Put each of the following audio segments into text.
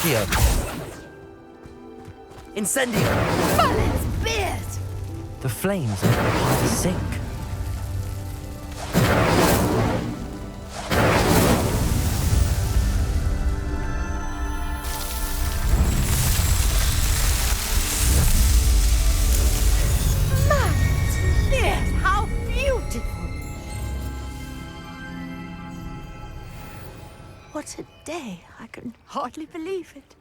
Accio! Incendio! Balance beard! The flames make the party sink. How beautiful! What a day. I can hardly believe it.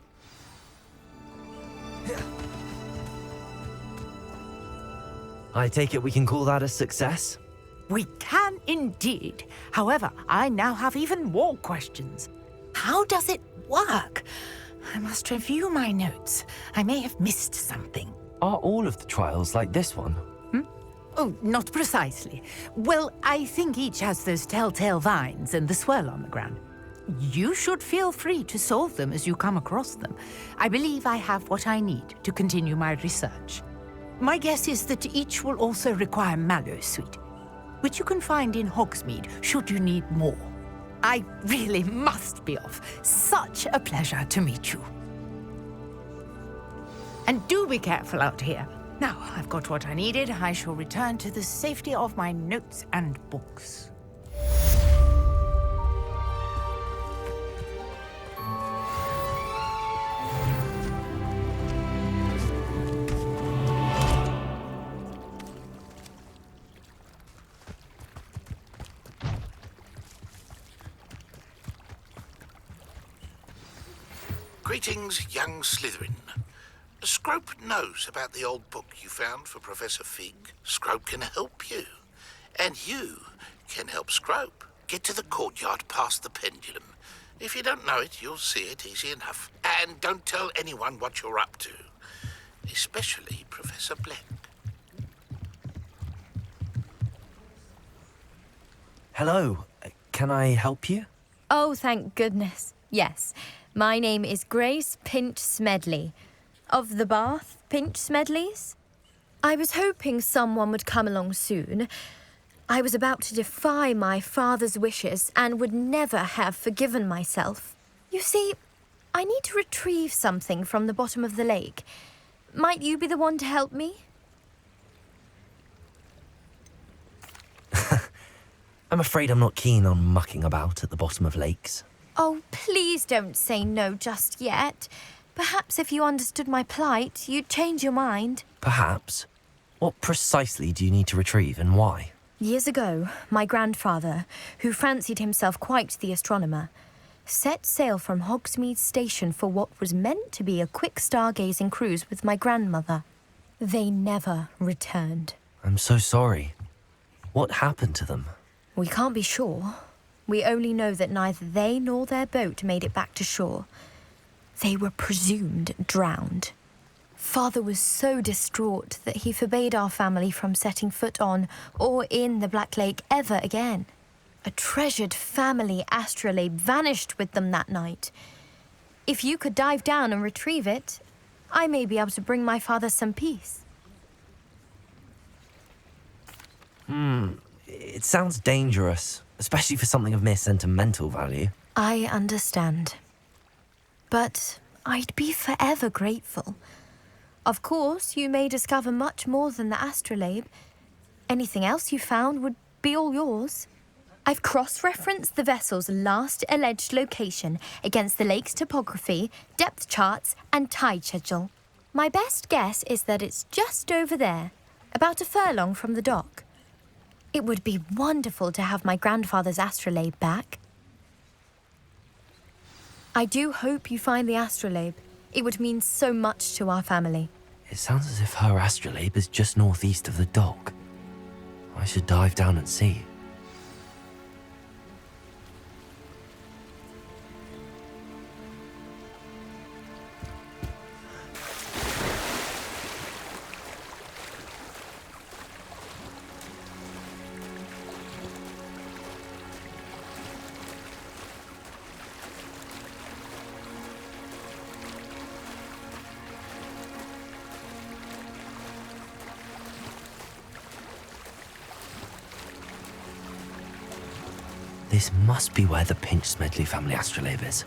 I take it we can call that a success? We can indeed. However, I now have even more questions. How does it work? I must review my notes. I may have missed something. Are all of the trials like this one? Oh, not precisely. Well, I think each has those telltale vines and the swirl on the ground. You should feel free to solve them as you come across them. I believe I have what I need to continue my research. My guess is that each will also require mallow sweet, which you can find in Hogsmeade should you need more. I really must be off. Such a pleasure to meet you. And do be careful out here. Now I've got what I needed, I shall return to the safety of my notes and books. Greetings, young Slytherin. Scrope knows about the old book you found for Professor Fig. Scrope can help you. And you can help Scrope. Get to the courtyard past the pendulum. If you don't know it, you'll see it easy enough. And don't tell anyone what you're up to. Especially Professor Black. Hello. Can I help you? Oh, thank goodness. Yes. My name is Grace Pinch Smedley. Of the Bath Pinch Smedleys? I was hoping someone would come along soon. I was about to defy my father's wishes and would never have forgiven myself. You see, I need to retrieve something from the bottom of the lake. Might you be the one to help me? I'm afraid I'm not keen on mucking about at the bottom of lakes. Oh, please don't say no just yet. Perhaps if you understood my plight, you'd change your mind. Perhaps. What precisely do you need to retrieve and why? Years ago, my grandfather, who fancied himself quite the astronomer, set sail from Hogsmeade Station for what was meant to be a quick stargazing cruise with my grandmother. They never returned. I'm so sorry. What happened to them? We can't be sure. We only know that neither they nor their boat made it back to shore. They were presumed drowned. Father was so distraught that he forbade our family from setting foot on or in the Black Lake ever again. A treasured family astrolabe vanished with them that night. If you could dive down and retrieve it, I may be able to bring my father some peace. It sounds dangerous, especially for something of mere sentimental value. I understand. But I'd be forever grateful. Of course, you may discover much more than the astrolabe. Anything else you found would be all yours. I've cross-referenced the vessel's last alleged location against the lake's topography, depth charts, and tide schedule. My best guess is that it's just over there, about a furlong from the dock. It would be wonderful to have my grandfather's astrolabe back. I do hope you find the astrolabe. It would mean so much to our family. It sounds as if her astrolabe is just northeast of the dock. I should dive down and see. This must be where the Pinch Smedley family astrolabe is.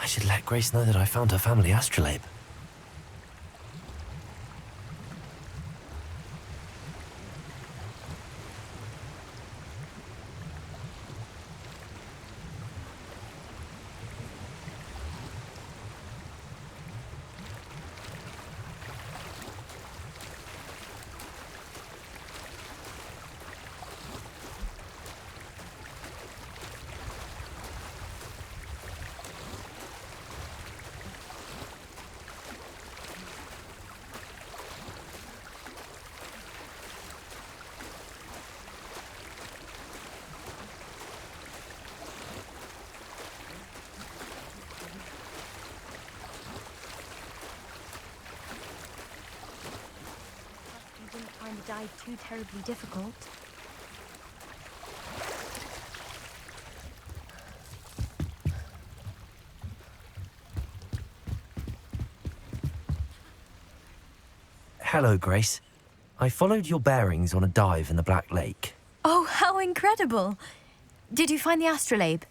I should let Grace know that I found her family astrolabe. You didn't find the dive too terribly difficult. Hello, Grace. I followed your bearings on a dive in the Black Lake. Oh, how incredible! Did you find the astrolabe?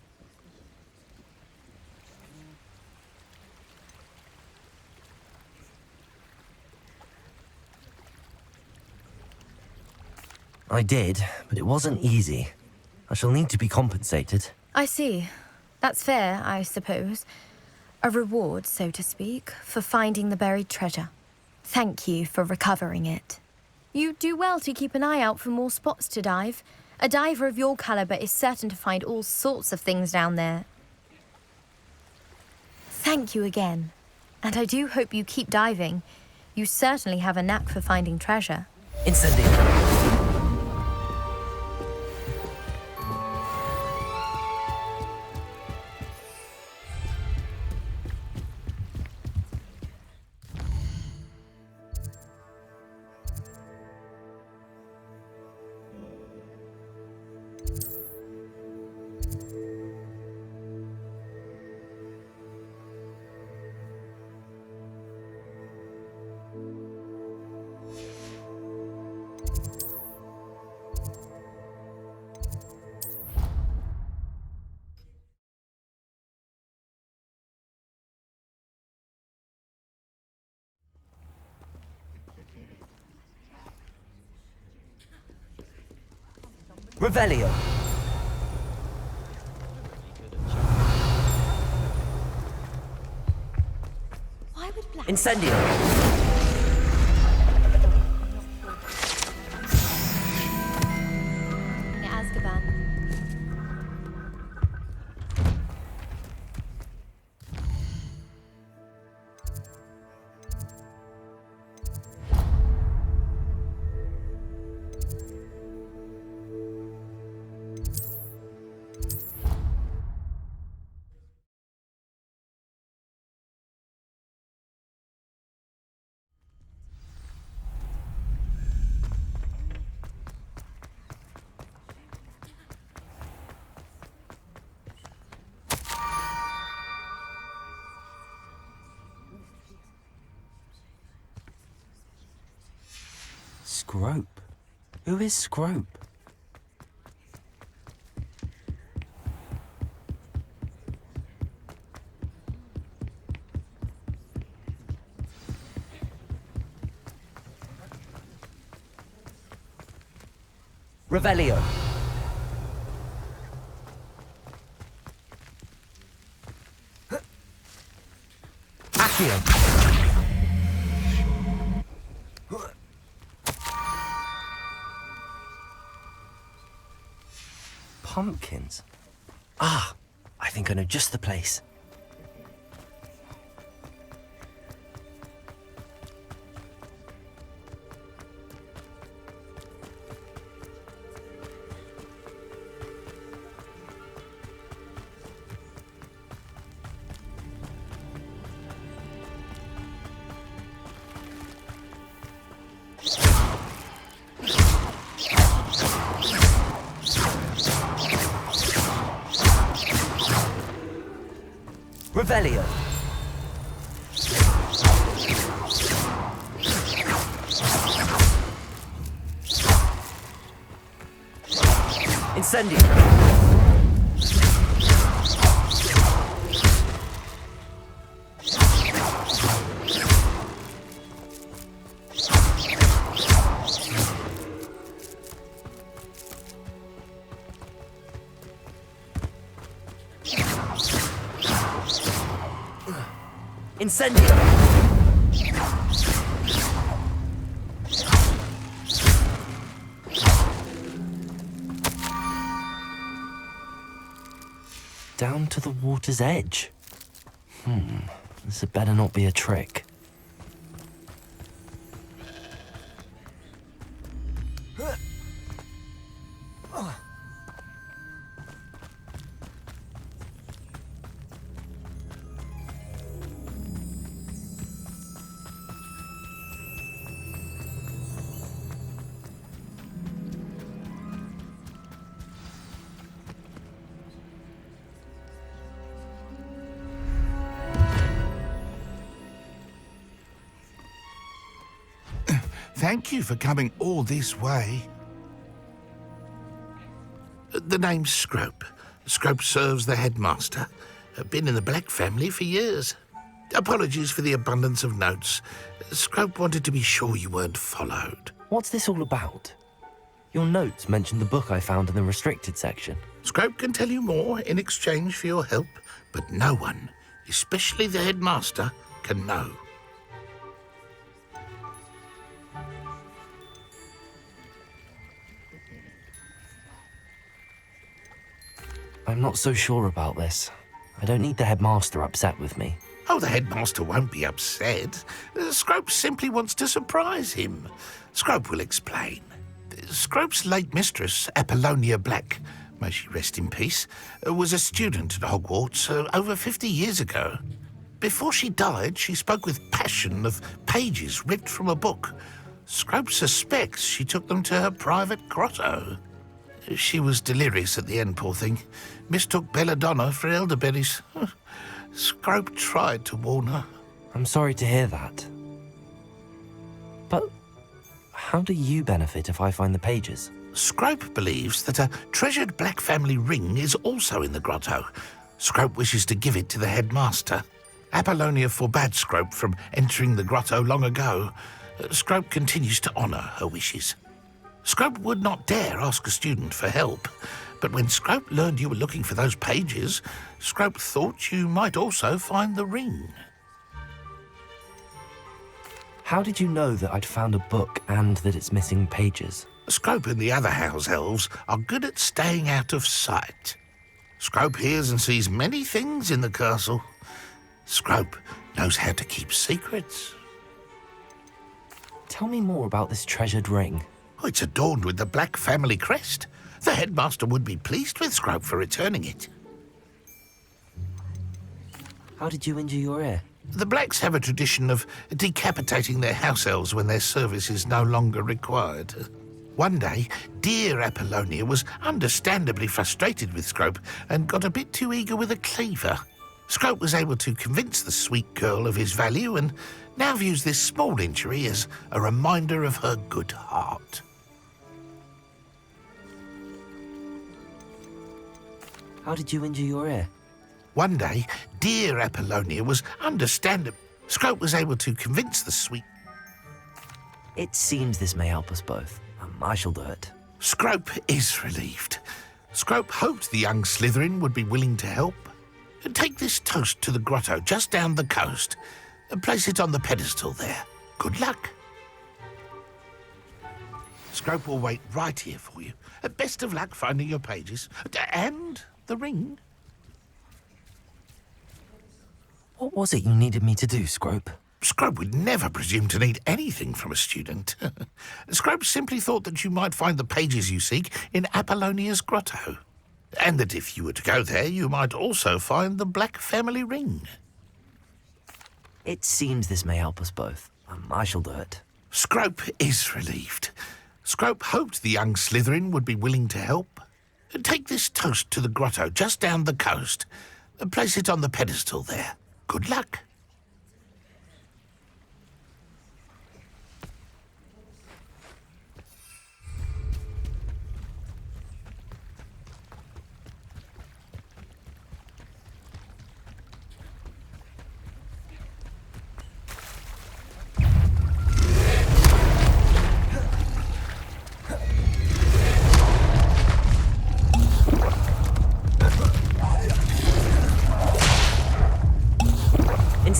I did, but it wasn't easy. I shall need to be compensated. I see. That's fair, I suppose. A reward, so to speak, for finding the buried treasure. Thank you for recovering it. You do well to keep an eye out for more spots to dive. A diver of your caliber is certain to find all sorts of things down there. Thank you again. And I do hope you keep diving. You certainly have a knack for finding treasure. Incendio. Revelio. Why would Black... Incendio. Azkaban. Scrope? Who is Scrope? Revelio. Accio. Pumpkins. Ah, I think I know just the place. Revelio. Incendio. Incendio! Down to the water's edge. This had better not be a trick. Thank you for coming all this way. The name's Scrope. Scrope serves the headmaster. Been in the Black family for years. Apologies for the abundance of notes. Scrope wanted to be sure you weren't followed. What's this all about? Your notes mentioned the book I found in the restricted section. Scrope can tell you more in exchange for your help, but no one, especially the headmaster, can know. I'm not so sure about this. I don't need the headmaster upset with me. Oh, the headmaster won't be upset. Scrope simply wants to surprise him. Scrope will explain. Scrope's late mistress, Apollonia Black, may she rest in peace, was a student at Hogwarts over 50 years ago. Before she died, she spoke with passion of pages ripped from a book. Scrope suspects she took them to her private grotto. She was delirious at the end, poor thing. Mistook belladonna for elderberries. Scrope tried to warn her. I'm sorry to hear that. But how do you benefit if I find the pages? Scrope believes that a treasured Black family ring is also in the grotto. Scrope wishes to give it to the headmaster. Apollonia forbade Scrope from entering the grotto long ago. Scrope continues to honour her wishes. Scrope would not dare ask a student for help, but when Scrope learned you were looking for those pages, Scrope thought you might also find the ring. How did you know that I'd found a book and that it's missing pages? Scrope and the other house elves are good at staying out of sight. Scrope hears and sees many things in the castle. Scrope knows how to keep secrets. Tell me more about this treasured ring. Oh, it's adorned with the Black family crest. The headmaster would be pleased with Scrope for returning it. How did you injure your ear? The Blacks have a tradition of decapitating their house elves when their service is no longer required. One day, dear Apollonia was understandably frustrated with Scrope and got a bit too eager with a cleaver. Scrope was able to convince the sweet girl of his value and now views this small injury as a reminder of her good heart. How did you injure your ear? One day, dear Apollonia was understandable. Scrope was able to convince the sweet... It seems this may help us both. I shall do it. Scrope is relieved. Scrope hoped the young Slytherin would be willing to help. Take this toast to the grotto just down the coast and place it on the pedestal there. Good luck. Scrope will wait right here for you. Best of luck finding your pages. And the ring. What was it you needed me to do, Scrope? Scrope would never presume to need anything from a student. Scrope simply thought that you might find the pages you seek in Apollonia's grotto. And that if you were to go there, you might also find the Black family ring. It seems this may help us both. I shall do it. Scrope is relieved. Scrope hoped the young Slytherin would be willing to help. Take this toast to the grotto just down the coast and place it on the pedestal there. Good luck.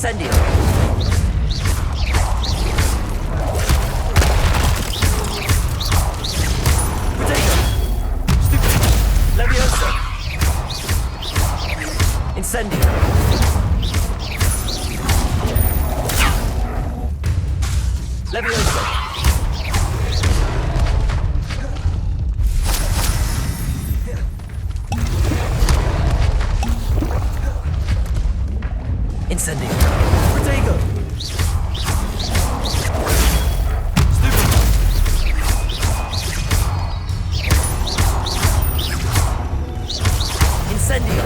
Incendio. Potato. Stupid. Leviosa. Incendio. Leviosa. Incendio. Protego. Stupid. Incendio.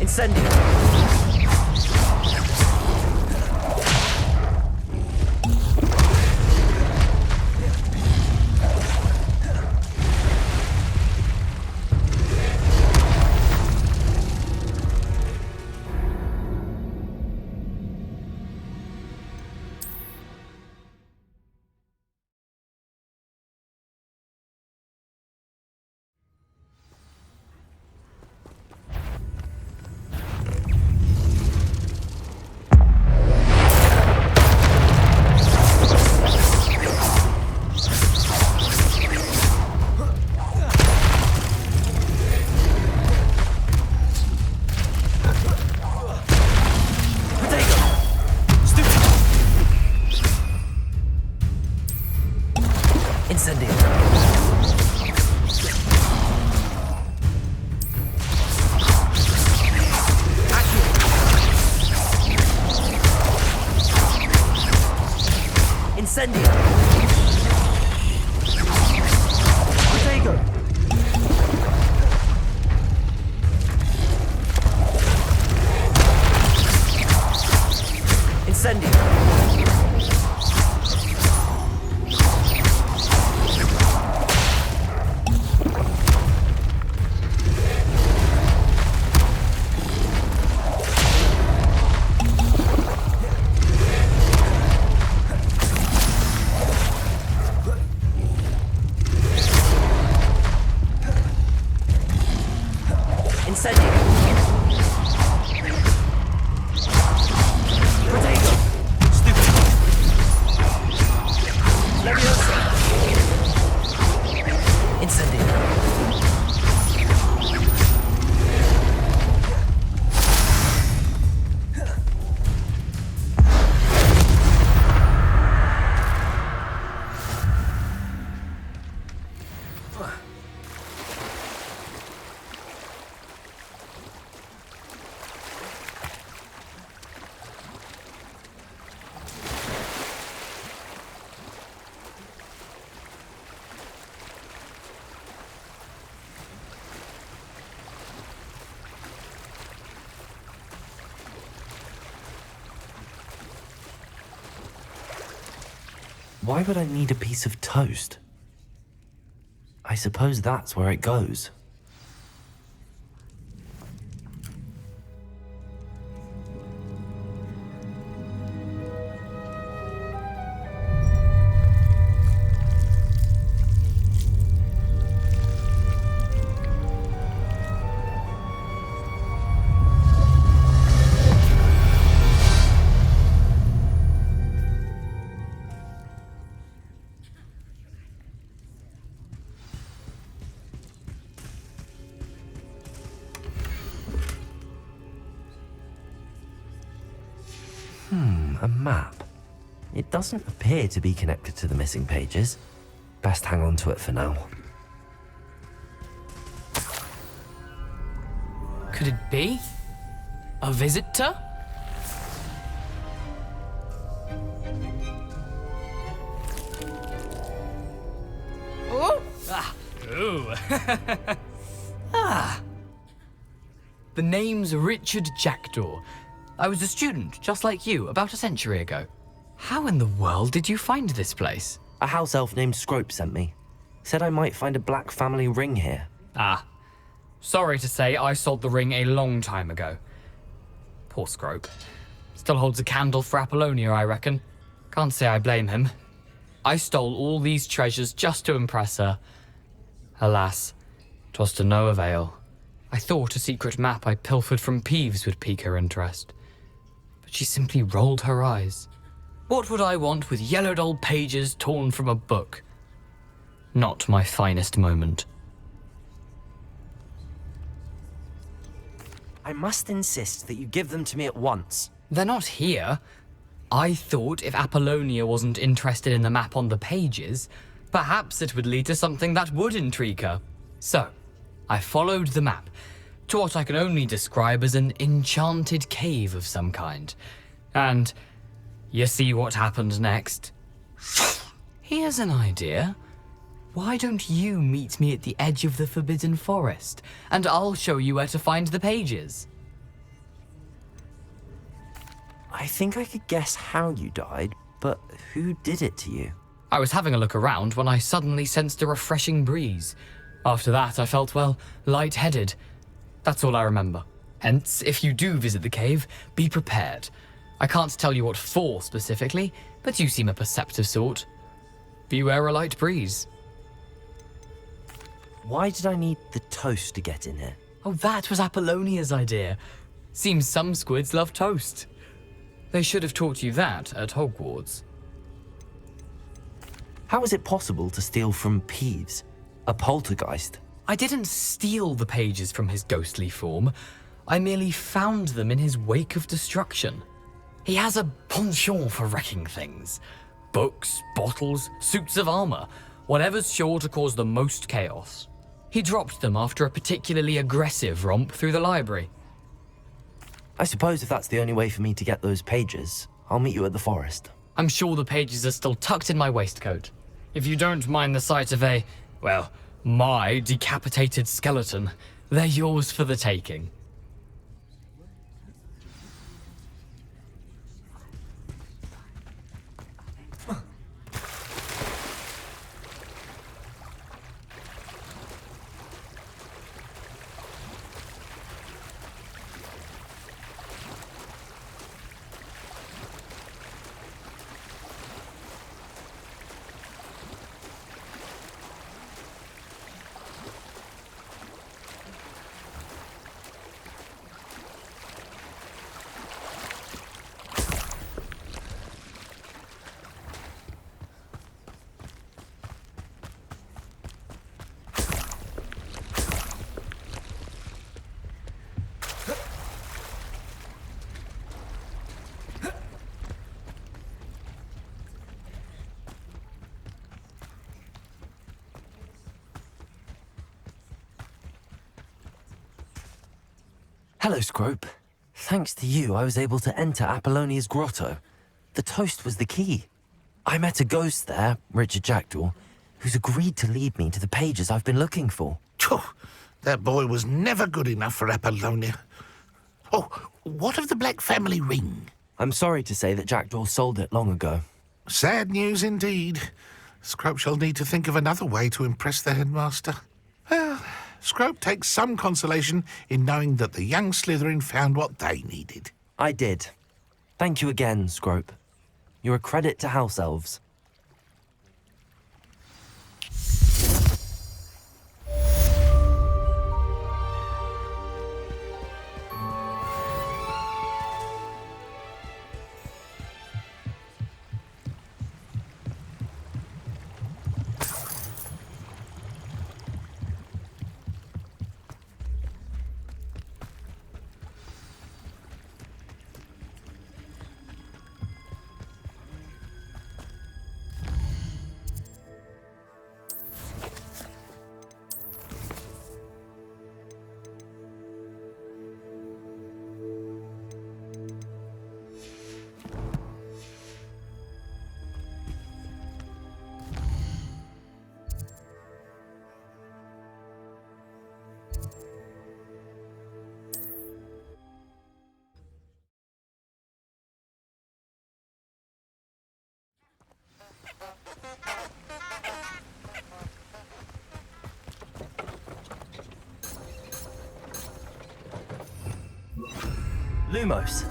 Incendio. Protego. Stupid. Incendio. Incendio. Incendio. Protego. Incendio. Incendio. Protego. Stupid. Leviosa. Incendio. Why would I need a piece of toast? I suppose that's where it goes. A map. It doesn't appear to be connected to the missing pages. Best hang on to it for now. Could it be? A visitor? Oh! Ah! Ooh! Ah! The name's Richard Jackdaw. I was a student, just like you, about a century ago. How in the world did you find this place? A house elf named Scrope sent me. Said I might find a black family ring here. Ah. Sorry to say, I sold the ring a long time ago. Poor Scrope. Still holds a candle for Apollonia, I reckon. Can't say I blame him. I stole all these treasures just to impress her. Alas, 'twas to no avail. I thought a secret map I pilfered from Peeves would pique her interest. But she simply rolled her eyes. What would I want with yellowed old pages torn from a book? Not my finest moment. I must insist that you give them to me at once. They're not here. I thought if Apollonia wasn't interested in the map on the pages, perhaps it would lead to something that would intrigue her. So, I followed the map to what I can only describe as an enchanted cave of some kind. And you see what happened next? Here's an idea. Why don't you meet me at the edge of the Forbidden Forest, and I'll show you where to find the pages? I think I could guess how you died, but who did it to you? I was having a look around when I suddenly sensed a refreshing breeze. After that, I felt, well, lightheaded. That's all I remember. Hence, if you do visit the cave, be prepared. I can't tell you what for specifically, but you seem a perceptive sort. Beware a light breeze. Why did I need the toast to get in here? Oh, that was Apollonia's idea. Seems some squids love toast. They should have taught you that at Hogwarts. How is it possible to steal from Peeves, a poltergeist? I didn't steal the pages from his ghostly form. I merely found them in his wake of destruction. He has a penchant for wrecking things. Books, bottles, suits of armor, whatever's sure to cause the most chaos. He dropped them after a particularly aggressive romp through the library. I suppose if that's the only way for me to get those pages, I'll meet you at the forest. I'm sure the pages are still tucked in my waistcoat. If you don't mind the sight of my decapitated skeleton, they're yours for the taking. Hello, Scrope. Thanks to you, I was able to enter Apollonia's grotto. The toast was the key. I met a ghost there, Richard Jackdaw, who's agreed to lead me to the pages I've been looking for. Phew, that boy was never good enough for Apollonia. Oh, what of the Black family ring? I'm sorry to say that Jackdaw sold it long ago. Sad news indeed. Scrope shall need to think of another way to impress the headmaster. Well, Scrope takes some consolation in knowing that the young Slytherin found what they needed. I did. Thank you again, Scrope. You're a credit to house elves. Lumos.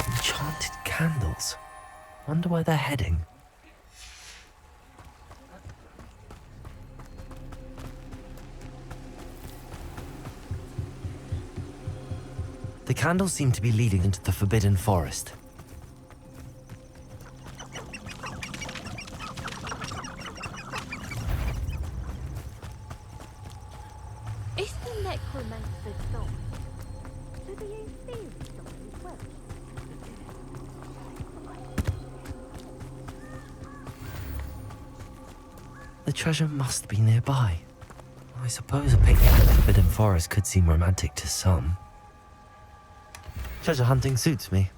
Enchanted candles. Wonder where they're heading. The candles seem to be leading into the Forbidden Forest. It's the necromancer's song. So do you feel the song as well? The treasure must be nearby. I suppose a picnic in the Forbidden Forest could seem romantic to some. Treasure hunting suits me.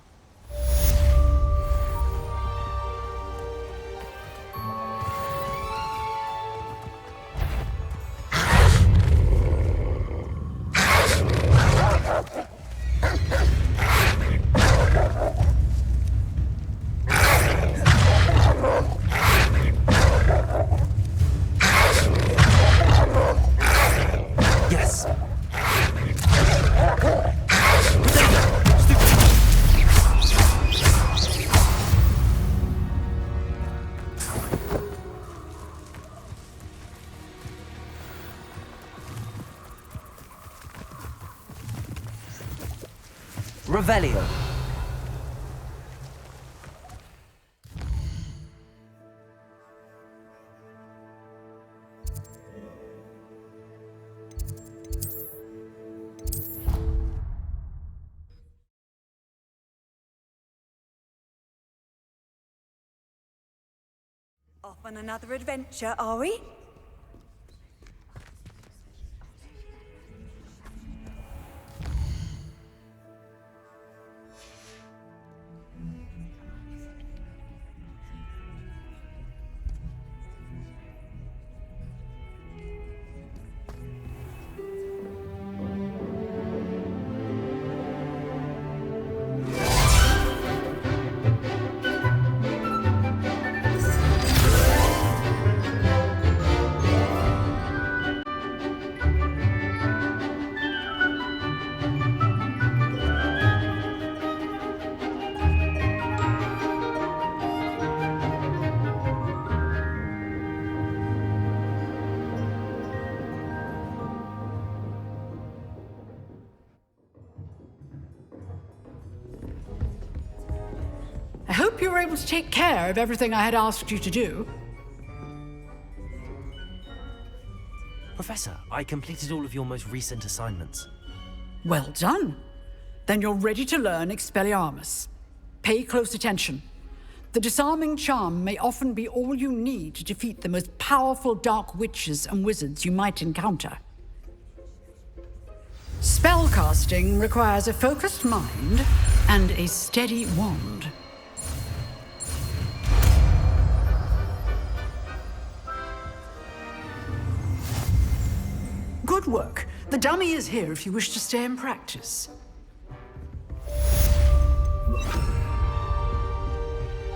Yes. Revelio. Off on another adventure, are we? I hope you were able to take care of everything I had asked you to do. Professor, I completed all of your most recent assignments. Well done. Then you're ready to learn Expelliarmus. Pay close attention. The disarming charm may often be all you need to defeat the most powerful dark witches and wizards you might encounter. Spellcasting requires a focused mind and a steady wand. Good work. The dummy is here if you wish to stay and practice.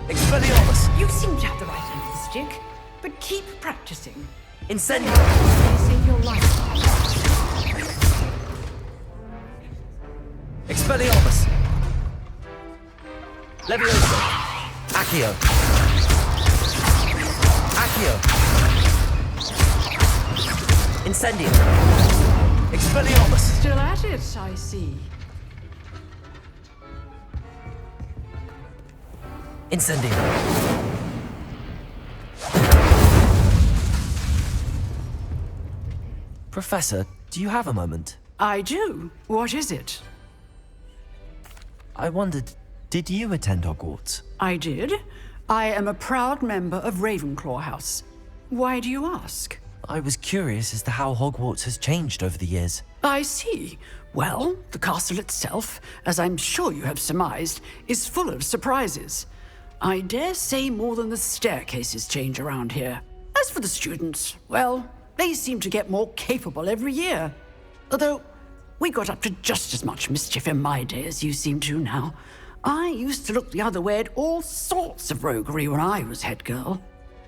Expelliarmus! You seem to have the right end of the stick, but keep practicing. Incendio! They save your life. Expelliarmus! Levioso! Accio! Accio! Incendio! Expelliarmus! Still at it, I see. Incendio! Professor, do you have a moment? I do. What is it? I wondered, did you attend Hogwarts? I did. I am a proud member of Ravenclaw House. Why do you ask? I was curious as to how Hogwarts has changed over the years. I see. Well, the castle itself, as I'm sure you have surmised, is full of surprises. I dare say more than the staircases change around here. As for the students, well, they seem to get more capable every year. Although, we got up to just as much mischief in my day as you seem to now. I used to look the other way at all sorts of roguery when I was head girl.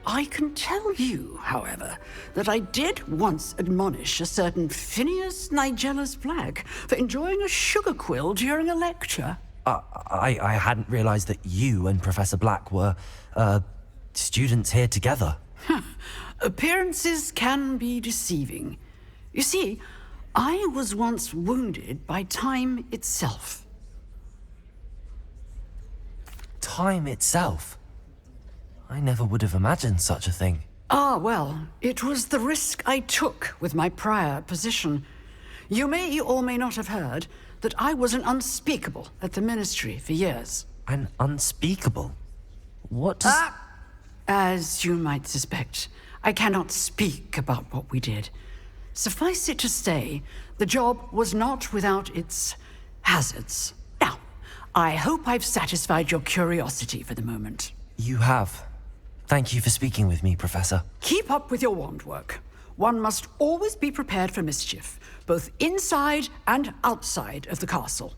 I can tell you, however, that I did once admonish a certain Phineas Nigellus Black for enjoying a sugar quill during a lecture. I hadn't realized that you and Professor Black were, students here together. Appearances can be deceiving. You see, I was once wounded by time itself. Time itself? I never would have imagined such a thing. Ah, well, it was the risk I took with my prior position. You may or may not have heard that I was an unspeakable at the Ministry for years. An unspeakable? What does... As you might suspect, I cannot speak about what we did. Suffice it to say, the job was not without its hazards. Now, I hope I've satisfied your curiosity for the moment. You have. Thank you for speaking with me, Professor. Keep up with your wand work. One must always be prepared for mischief, both inside and outside of the castle.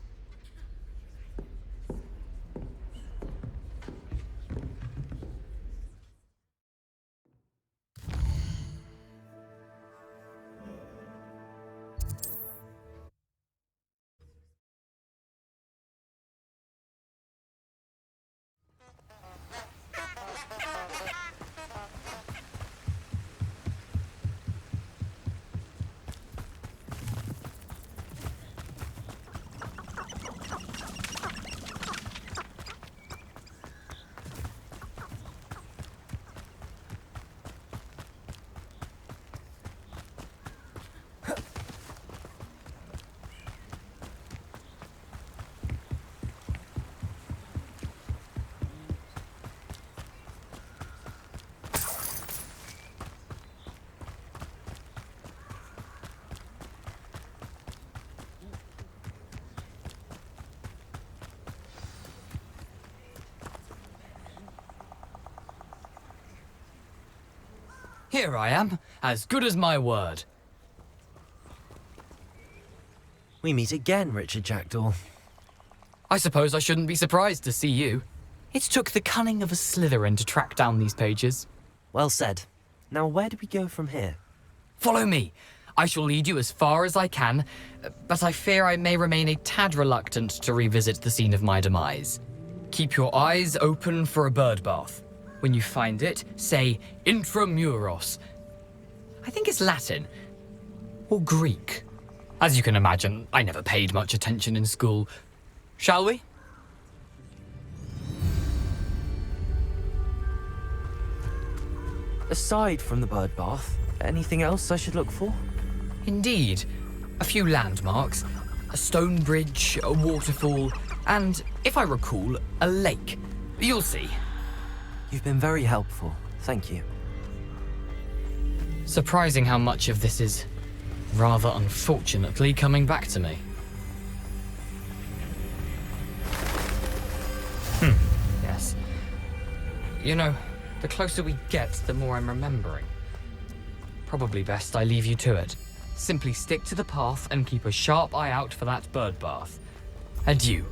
Here I am, as good as my word. We meet again, Richard Jackdaw. I suppose I shouldn't be surprised to see you. It took the cunning of a Slytherin to track down these pages. Well said. Now where do we go from here? Follow me. I shall lead you as far as I can, but I fear I may remain a tad reluctant to revisit the scene of my demise. Keep your eyes open for a bird bath. When you find it, say intramuros. I think it's Latin. Or Greek. As you can imagine, I never paid much attention in school. Shall we? Aside from the bird bath, anything else I should look for? Indeed. A few landmarks, a stone bridge, a waterfall, and, if I recall, a lake. You'll see. You've been very helpful. Thank you. Surprising how much of this is, rather unfortunately, coming back to me. Yes. You know, the closer we get, the more I'm remembering. Probably best I leave you to it. Simply stick to the path and keep a sharp eye out for that bird bath. Adieu.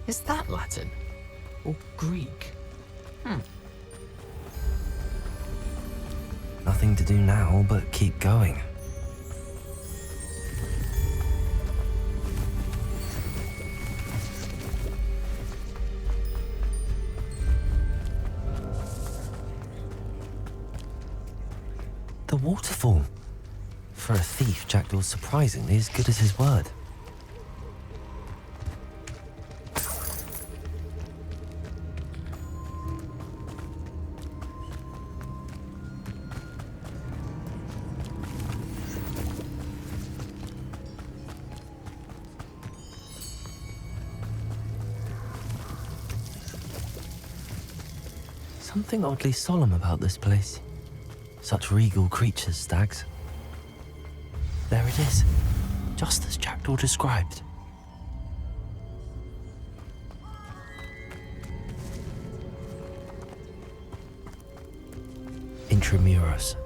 Is that Latin? Or Greek? Nothing to do now but keep going. The waterfall. For a thief, Jackdaw's surprisingly as good as his word. Something oddly solemn about this place. Such regal creatures, stags. There it is, just as Jackdaw described. Intramuros.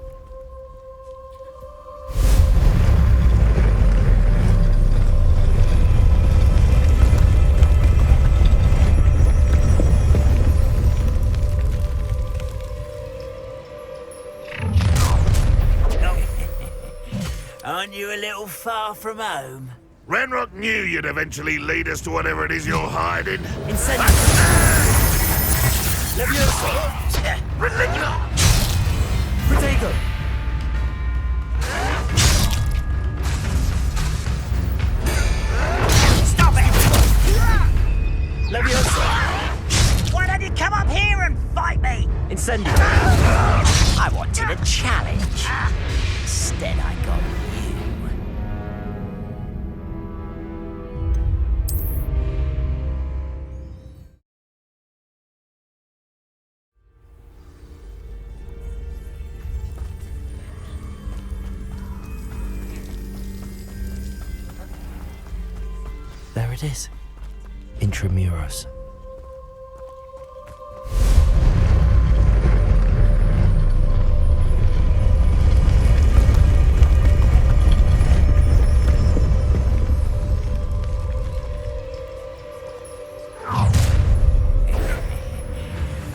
little far from home? Ranrock knew you'd eventually lead us to whatever it is you're hiding. Protego! Stop it! Why don't you come up here and fight me? Incendio! I wanted a challenge. Instead, I got you. There it is. Intramuros.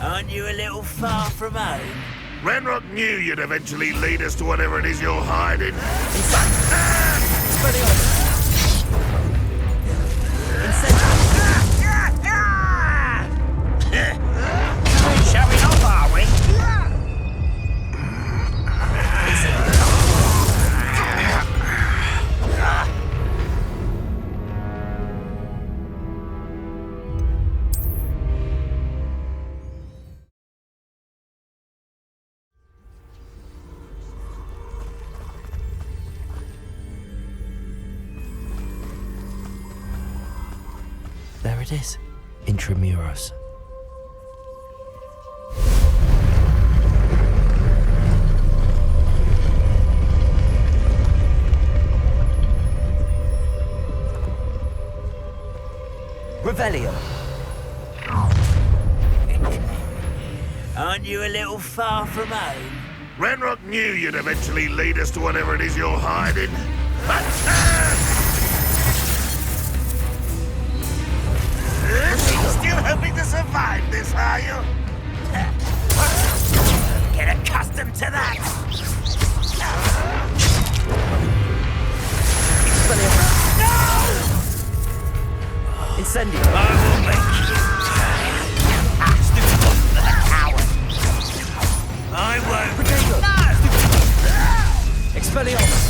Aren't you a little far from home? Ranrock knew you'd eventually lead us to whatever it is you're hiding. Showing off, are we? There it is. Intramuros. Revelio. Aren't you a little far from home? Ranrock knew you'd eventually lead us to whatever it is you're hiding. Still hoping to survive this, are you? Get accustomed to that. Incendio. I will make you. Coward. I won't. Protego. No! Expelliarmus.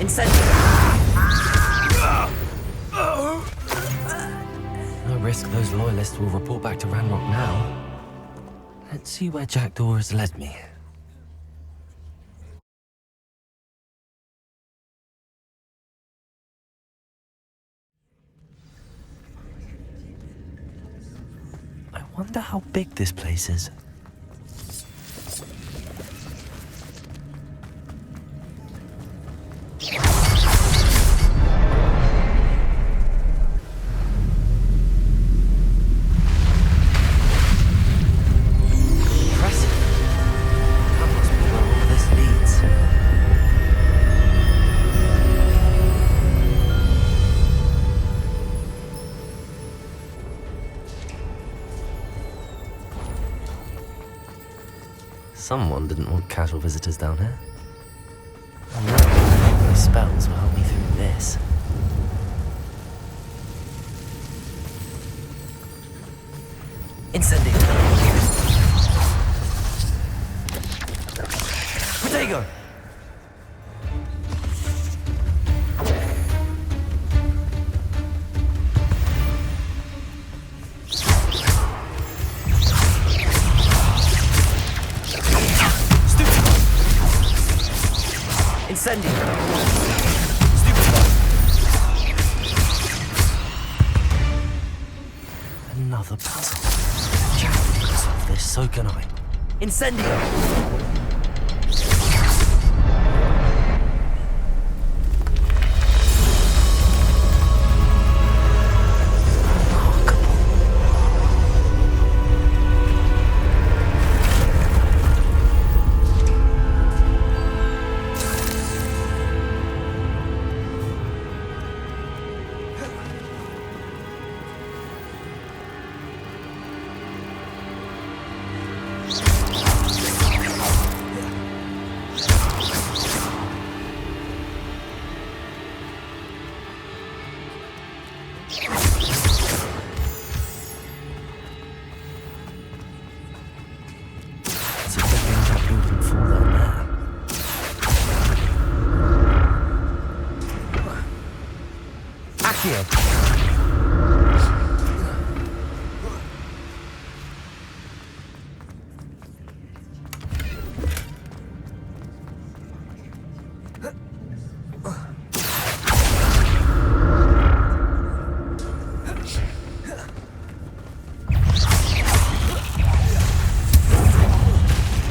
Incendio. No risk those loyalists will report back to Ranrock now. Let's see where Jackdaw has led me. I wonder how big this place is. Impressive. That must be where all this leads. Someone didn't want casual visitors down here. My spells will help me through this. Incendio. Protego. Incendio. Another puzzle. Jack can solve this, so can I. Incendio. Accio.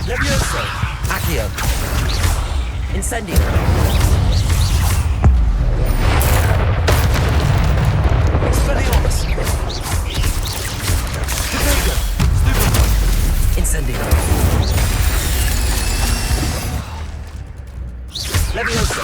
Levioso. Accio. Incendio. Expelliarmus. Potato. Incendio. Levioso.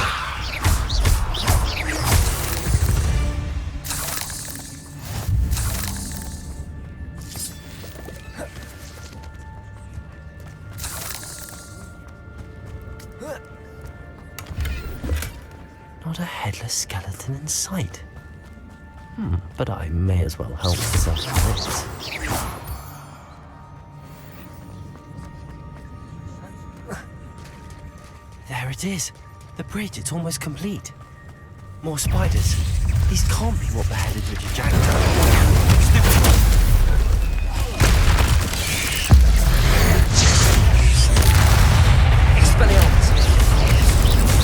Not a headless skeleton in sight. But I may as well help myself to this. There it is. The bridge, it's almost complete. More spiders. These can't be what beheaded Richard Jackson. Expelliarmus.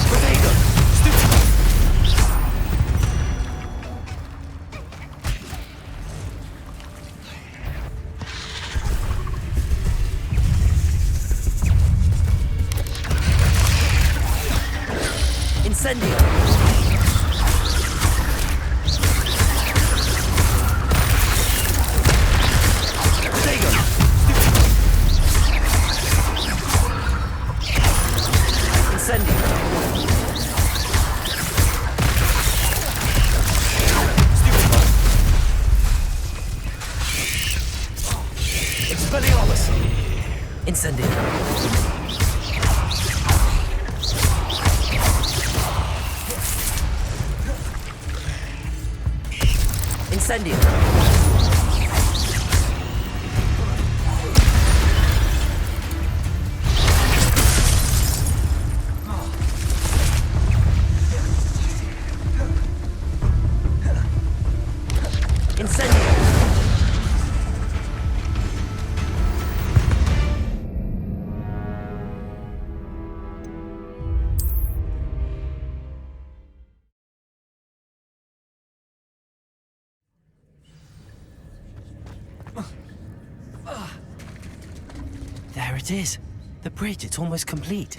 Potato. Incendio. Potato. Incendio. Expelliarmus. Incendio. Incendio. Incendio. There it is. The bridge, it's almost complete.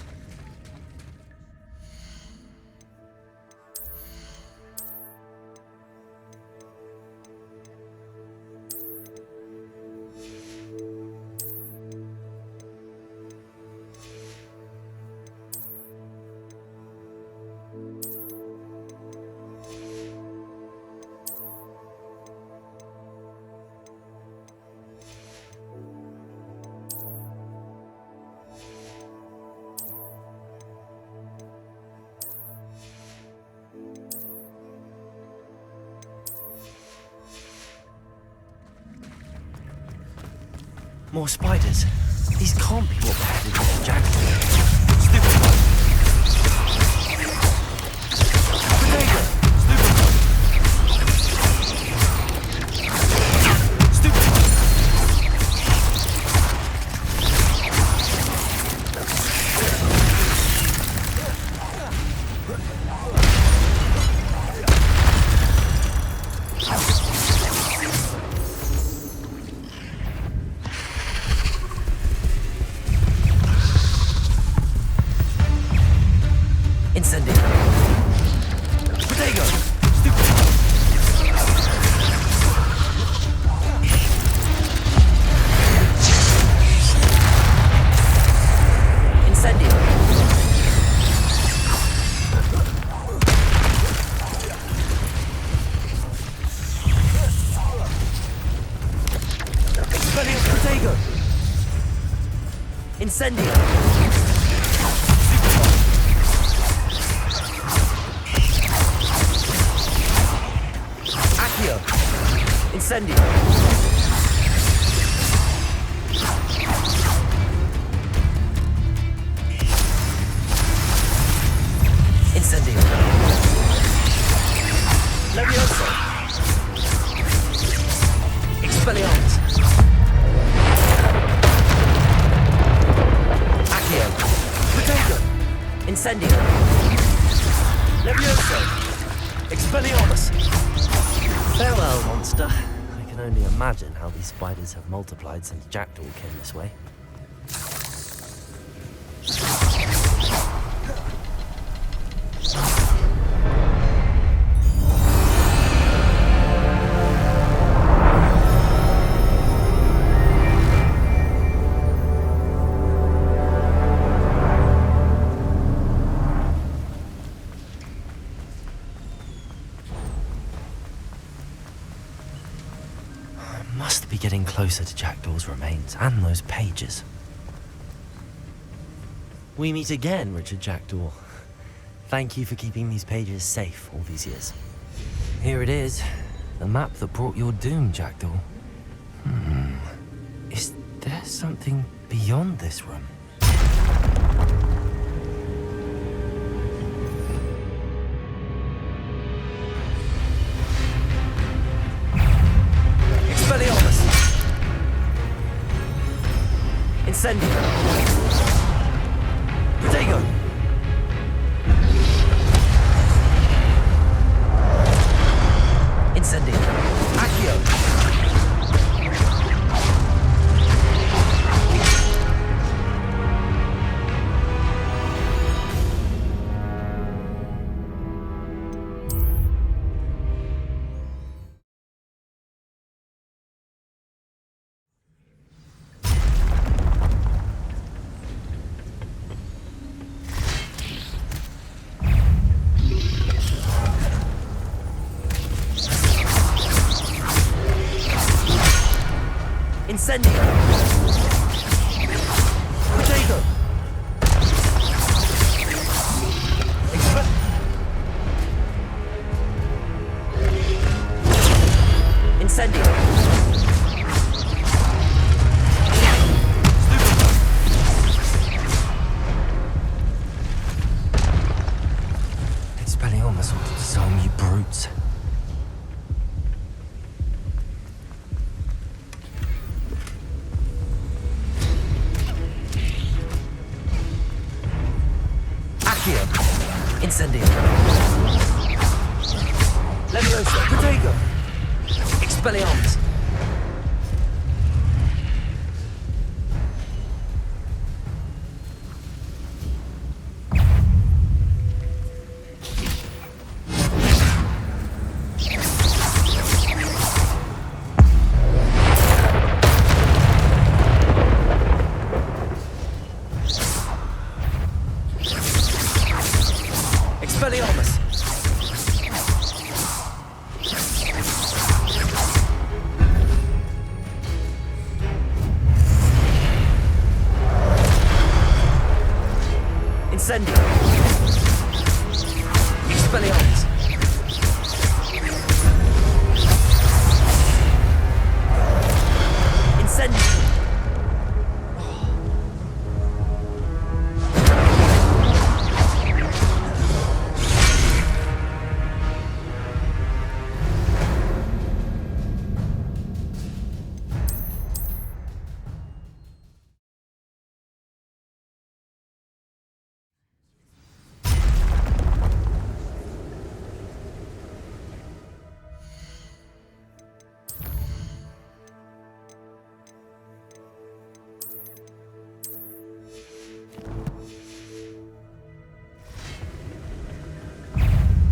More spiders. These can't be what beheaded Richard Jackson. Stupid one. Potato. Stupid one. Incendio. Potato. Stupid. Incendio. Expelliarmus. Potato. Incendio. Accio. Incendio. Incendio. Levioso. Expelliarmus! Farewell, monster. I can only imagine how these spiders have multiplied since Jackdaw came this way. Must be getting closer to Jackdaw's remains and those pages. We meet again, Richard Jackdaw. Thank you for keeping these pages safe all these years. Here it is, the map that brought your doom, Jackdaw. Is there something beyond this room? Expelliarmus! Incendio! Protego! Incendio! Accio! Incendio! Protego! Incendio! Expelliarmus ought to disarm you brutes. Incendio! Leviosa! Protego! Expelliarmus! Expelliarmus! Incendio! Expelliarmus! Incendio!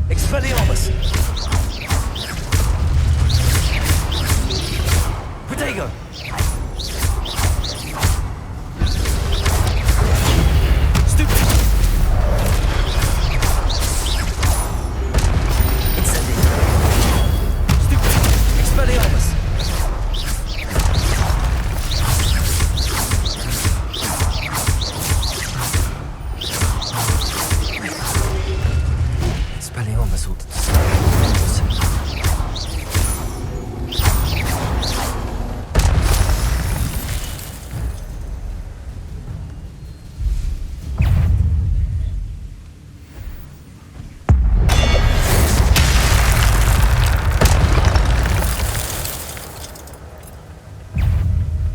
Expelliarmus! Protego! Stupid! Incendio! Stupid! Expelliarmus! Expelliarmus ought to disarm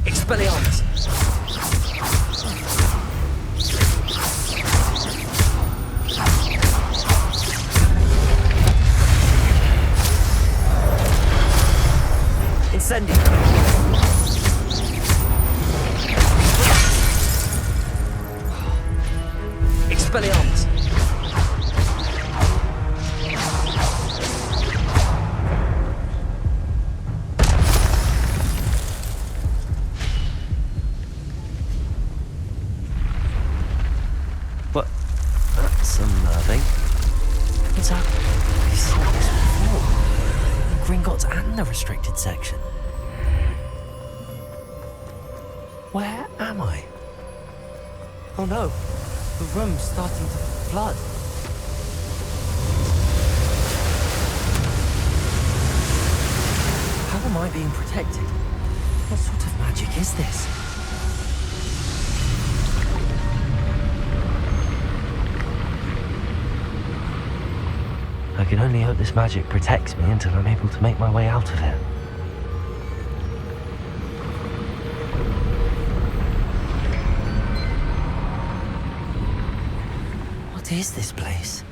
Expelliarmus! something. It's a... I've seen this before. Gringotts and the restricted section. Where am I? Oh no, the room's starting to flood. How am I being protected? What sort of magic is this? I can only hope this magic protects me until I'm able to make my way out of here. What is this place?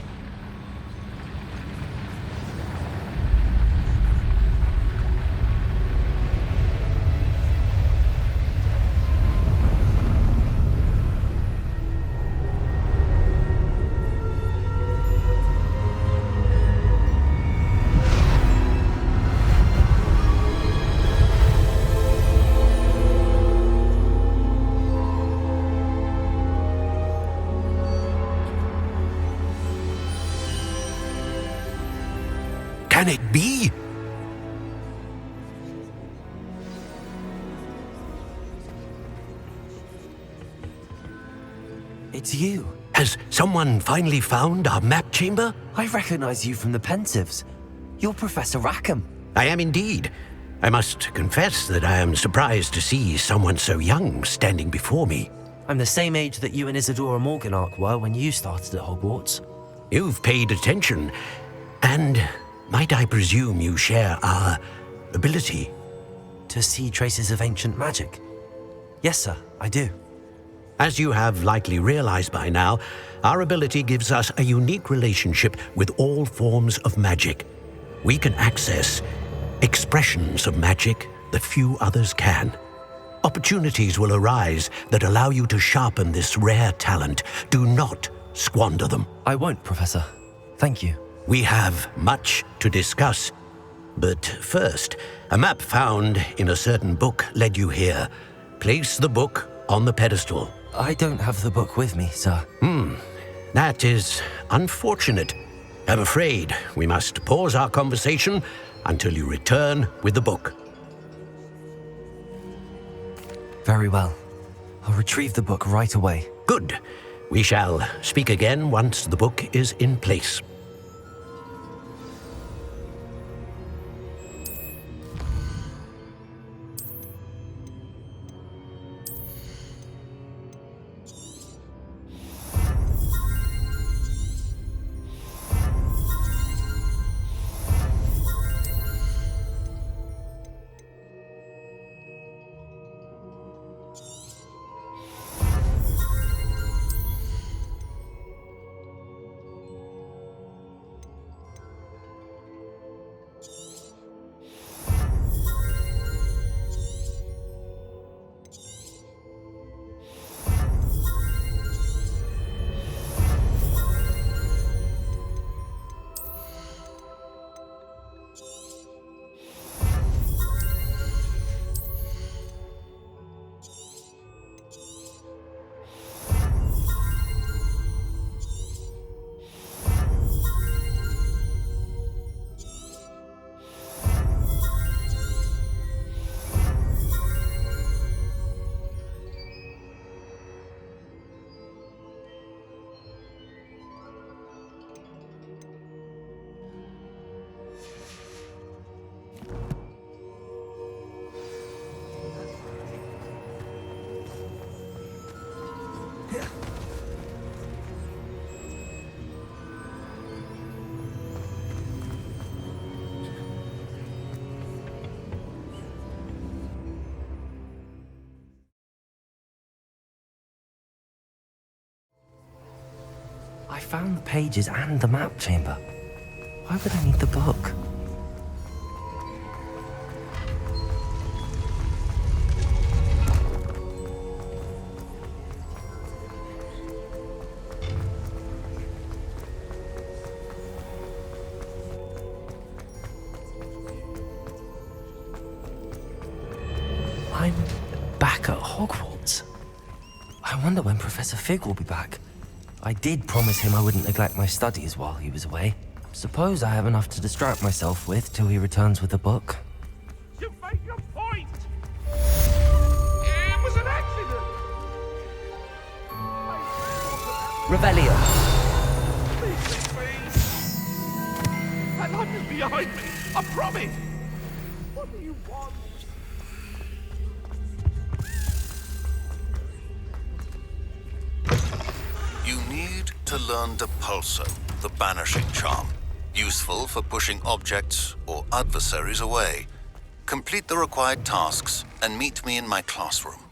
Can it be? It's you. Has someone finally found our map chamber? I recognize you from the Pensives. You're Professor Rackham. I am indeed. I must confess that I am surprised to see someone so young standing before me. I'm the same age that you and Isadora Morganach were when you started at Hogwarts. You've paid attention, and might I presume you share our ability? To see traces of ancient magic? Yes, sir, I do. As you have likely realized by now, our ability gives us a unique relationship with all forms of magic. We can access expressions of magic that few others can. Opportunities will arise that allow you to sharpen this rare talent. Do not squander them. I won't, Professor. Thank you. We have much to discuss. But first, a map found in a certain book led you here. Place the book on the pedestal. I don't have the book with me, sir. That is unfortunate. I'm afraid we must pause our conversation until you return with the book. Very well. I'll retrieve the book right away. Good. We shall speak again once the book is in place. I found the pages and the map chamber. Why would I need the book? I'm back at Hogwarts. I wonder when Professor Fig will be back. I did promise him I wouldn't neglect my studies while he was away. Suppose I have enough to distract myself with till he returns with a book. You make your point! It was an accident! Revelio. Please. That light is behind me, I promise! What do you want? You need to learn Depulso, the banishing charm. Useful for pushing objects or adversaries away. Complete the required tasks and meet me in my classroom.